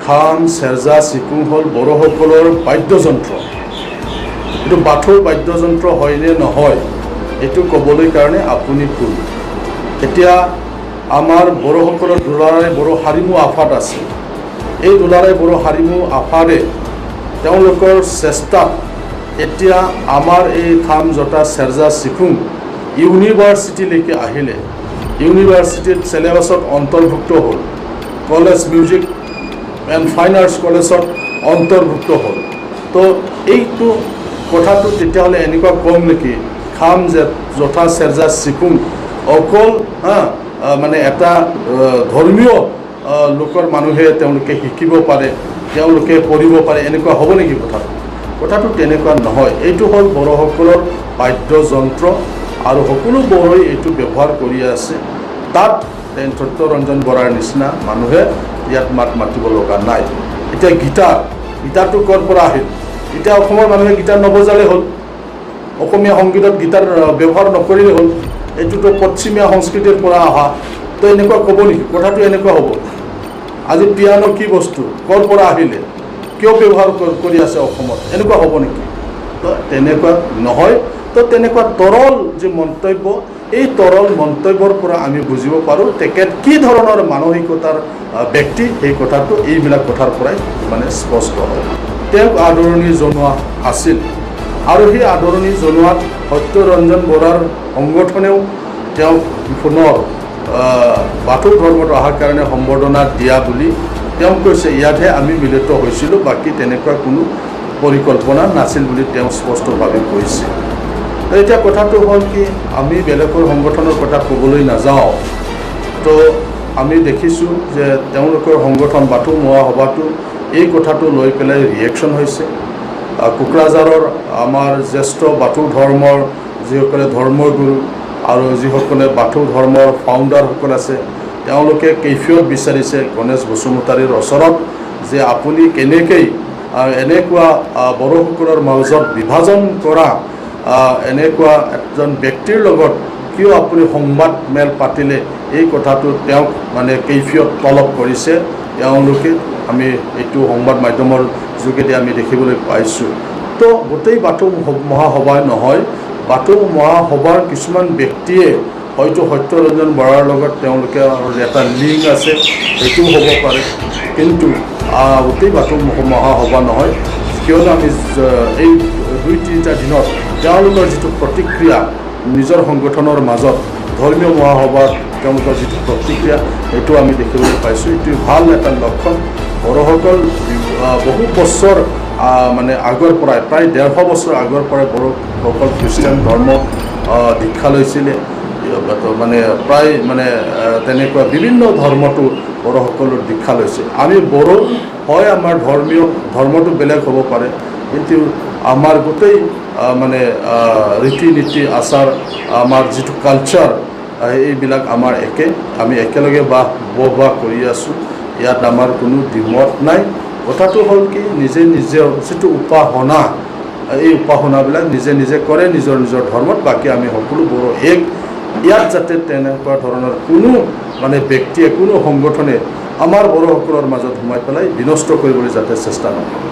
খাম চেৰজা চিকুং হ'ল বড়োসকলৰ বাদ্যযন্ত্ৰ। এইটো বাথৌৰ বাদ্যযন্ত্ৰ হয়নে নহয় এইটো ক'বলৈ কাৰণে আপুনি ভুল। এতিয়া আমাৰ বড়োসকলৰ দুলাৰাই বড়ো হাৰিমু আফাদ আছে। এই দুলাৰাই বড়ো হাৰিমু আফাদে তেওঁলোকৰ চেষ্টাত এতিয়া আমাৰ এই খাম জটা চেৰজা চিকুং ইউনিভাৰ্চিটিলৈকে আহিলে। ইউনিভাৰ্চিটিত চিলেবাছত অন্তৰ্ভুক্ত হ'ল, college music and fine arts কলেজত অন্তৰ্ভুক্ত হ'ল। তো এইটো কথাটো তেতিয়াহ'লে এনেকুৱা কম নেকি খাম জঠা চেৰজা চিকুং অকল মানে এটা ধৰ্মীয় লোকৰ মানুহে তেওঁলোকে শিকিব পাৰে, তেওঁলোকে পঢ়িব পাৰে, এনেকুৱা হ'ব নেকি কথাটো? কথাটো তেনেকুৱা নহয়। এইটো হ'ল বড়োসকলৰ বাদ্যযন্ত্ৰ আৰু সকলো বড়োই এইটো ব্যৱহাৰ কৰি আছে। তাত সত্যৰঞ্জন বৰাৰ নিচিনা মানুহে ইয়াত মাত মাতিব লগা নাই। এতিয়া গীটাৰটো ক'ৰ পৰা আহিল? এতিয়া অসমৰ মানুহে গীটাৰ নবজালে হ'ল, অসমীয়া সংগীতত গীটাৰ ব্যৱহাৰ নকৰিলে হ'ল। এইটোতো পশ্চিমীয়া সংস্কৃতিৰ পৰা অহা। তো এনেকুৱা ক'ব নেকি? কথাটো এনেকুৱা হ'ব। আজি পিয়ানো কি বস্তু, ক'ৰ পৰা আহিলে, কিয় ব্যৱহাৰ কৰি আছে অসমত, এনেকুৱা হ'ব নেকি? তো তেনেকুৱা নহয়। তো তেনেকুৱা তৰল যি মন্তব্য, এই তৰল মন্তব্যৰ পৰা আমি বুজিব পাৰোঁ তেখেত কি ধৰণৰ মানসিকতাৰ ব্যক্তি, সেই কথাটো এইবিলাক কথাৰ পৰাই মানে স্পষ্ট হয়। তেওঁক আদৰণি জনোৱা আছিল আৰু সেই আদৰণি জনোৱাত সত্যৰঞ্জন বৰাৰ সংগঠনেও তেওঁক পুনৰ বাথৌ ধৰ্মত অহাৰ কাৰণে সম্বৰ্ধনা দিয়া বুলি তেওঁ কৈছে। ইয়াতহে আমি মিলিত হৈছিলোঁ, বাকী তেনেকুৱা কোনো পৰিকল্পনা নাছিল বুলি তেওঁ স্পষ্টভাৱে কৈছে। এতিয়া কথাটো হ'ল কি, আমি বেলেগৰ সংগঠনৰ কথা ক'বলৈ নাযাওঁ। তো আমি দেখিছোঁ যে তেওঁলোকৰ সংগঠন বাথৌ মহাসভাটো এই কথাটো লৈ পেলাই ৰিয়েকশ্যন হৈছে। কোকৰাঝাৰৰ আমাৰ জ্যেষ্ঠ বাথৌ ধৰ্মৰ যিসকলে ধৰ্মগুৰু আৰু যিসকলে বাথৌ ধৰ্মৰ ফাউণ্ডাৰসকল আছে, তেওঁলোকে কৈফিয়ত বিচাৰিছে গণেশ বসুমতাৰীৰ ওচৰত যে আপুনি কেনেকৈ এনেকুৱা বড়োসকলৰ মাজত বিভাজন কৰা এনেকুৱা এজন ব্যক্তিৰ লগত কিয় আপুনি সংবাদ মেল পাতিলে, এই কথাটো তেওঁক মানে কৈফিয়ত তলব কৰিছে তেওঁলোকে। আমি এইটো সংবাদ মাধ্যমৰ যোগেদি আমি দেখিবলৈ পাইছোঁ। তো গোটেই বাথৌ মহাসভাই নহয়, বাথৌ মহাসভাৰ কিছুমান ব্যক্তিয়ে হয়তো সত্যৰঞ্জন বৰাৰ লগত তেওঁলোকৰ এটা লিংক আছে, সেইটোও হ'ব পাৰে। কিন্তু গোটেই বাথৌ মহাসভা নহয়, কিয়নো আমি এই 2-3টা দিনত তেওঁলোকৰ যিটো প্ৰতিক্ৰিয়া নিজৰ সংগঠনৰ মাজত ধৰ্মীয় মহাসভাত তেওঁলোকৰ যিটো প্ৰতিক্ৰিয়া, সেইটো আমি দেখিবলৈ পাইছোঁ। এইটো ভাল এটা লক্ষণ। বড়োসকল বহু বছৰ মানে আগৰ পৰাই, প্ৰায় 150 বছৰ আগৰ পৰাই বড়োসকল খ্ৰীষ্টান ধৰ্ম দীক্ষা লৈছিলে। মানে প্ৰায় মানে তেনেকুৱা বিভিন্ন ধৰ্মটো বড়োসকলৰ দীক্ষা লৈছে। আমি বড়ো হয়, আমাৰ ধৰ্মটো বেলেগ হ'ব পাৰে, কিন্তু আমাৰ গোটেই মানে ৰীতি নীতি আচাৰ, আমাৰ যিটো কালচাৰ, এইবিলাক আমাৰ একে। আমি একেলগে বসবাস কৰি আছোঁ। ইয়াত আমাৰ কোনো দ্বিমত নাই। কথাটো হ'ল কি, নিজৰ যিটো উপাসনা, এই উপাসনাবিলাক নিজে কৰে নিজৰ ধৰ্মত, বাকী আমি সকলো বড়ো এক। ইয়াত যাতে তেনেকুৱা ধৰণৰ কোনো মানে ব্যক্তিয়ে, কোনো সংগঠনে আমাৰ বড়োসকলৰ মাজত সোমাই পেলাই বিনষ্ট কৰিবলৈ যাতে চেষ্টা নকৰে।